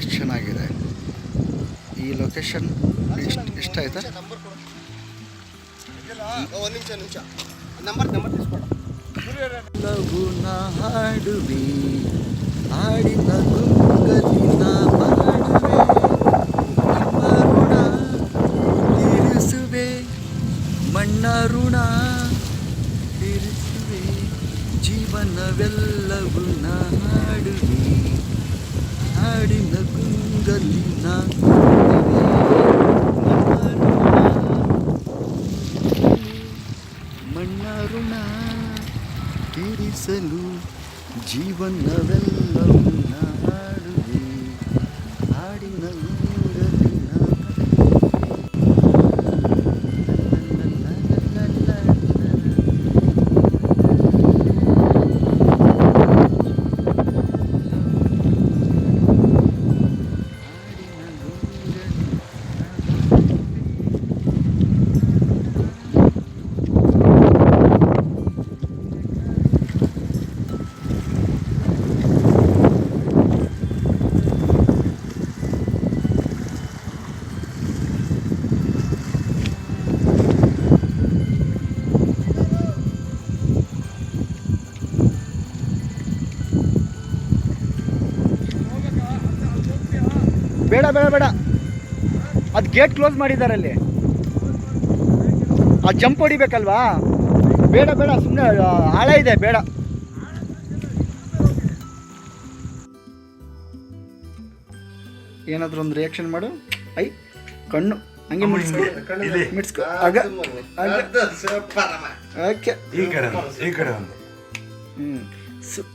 ಎಷ್ಟು ಚೆನ್ನಾಗಿದೆ ಈ ಲೊಕೇಶನ್. ಇಷ್ಟ ಆಯ್ತಾ? ಲಘು ಹಾಡುವೆ ಹಾಡಿನ ಗುಂಗಲಿನ ಮಾಡುವೆ ನಿಮ್ಮ ಋಣ ತೀರಿಸುವೆ ಮಣ್ಣ ಋಣ ತೀರಿಸುವೆ ಜೀವನವೆಲ್ಲವೂ ಹಾಡುವೆ ಹಾಡಿನ ಗುಂಗಲಿನ ಮಣ್ಣ ಋಣ ತೀರಿಸಲು ಜೀವನವೆಲ್ಲವೂ ಹಾಡುವೆ ಹಾಡಿನ ಗುಂಗಲಿನ ಬೇಡ ಬೇಡ ಬೇಡ, ಅದು ಗೇಟ್ ಕ್ಲೋಸ್ ಮಾಡಿದ್ದಾರೆ ಅಲ್ಲಿ. ಆ ಜಂಪ್ ಹೊಡಿಬೇಕಲ್ವಾ? ಬೇಡ ಬೇಡ, ಸುಮ್ಮನೆ ಆಳ ಇದೆ, ಬೇಡ. ಏನಾದರೂ ಒಂದು ರಿಯಾಕ್ಷನ್ ಮಾಡು. ಐ ಕಣ್ಣು ಹಂಗೆ ಮಿಡ್ಸ್ಕೊ ಮಿಡ್ಸ್ಕೊ. ಓಕೆ,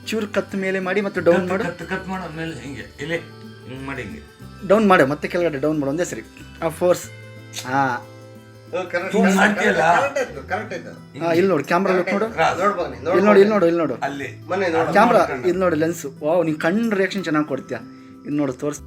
ಚೂರು ಕತ್ತು ಮೇಲೆ ಮಾಡಿ ಮತ್ತೆ ಡೌನ್ ಮಾಡು. ಕತ್ ಮಾಡೋ ಮೇಲೆ ಹಿಂಗೆ ಇಲ್ಲೇ ಹಿಂಗೆ ಮಾಡಿ ಹಿಂಗೆ ಡೌನ್ ಮಾಡು, ಮತ್ತೆ ಕೆಳಗಡೆ ಡೌನ್ ಮಾಡು, ಒಂದೇ ಸರಿ. ಆ ಫೋರ್ಸ್. ಹಾಂ, ಇಲ್ಲಿ ನೋಡು, ಕ್ಯಾಮ್ರಾ ಲುಕ್ ನೋಡು, ಇಲ್ಲಿ ನೋಡು, ಇಲ್ಲಿ ನೋಡು, ಇಲ್ಲಿ ನೋಡು, ಕ್ಯಾಮ್ರಾ ಇಲ್ಲಿ ನೋಡು, ಲೆನ್ಸು. ವಾವ್, ನೀನು ಕಣ್ಣು ರಿಯಾಕ್ಷನ್ ಚೆನ್ನಾಗಿ ಕೊಡ್ತೀಯ. ಇಲ್ಲಿ ನೋಡು, ತೋರಿಸ್.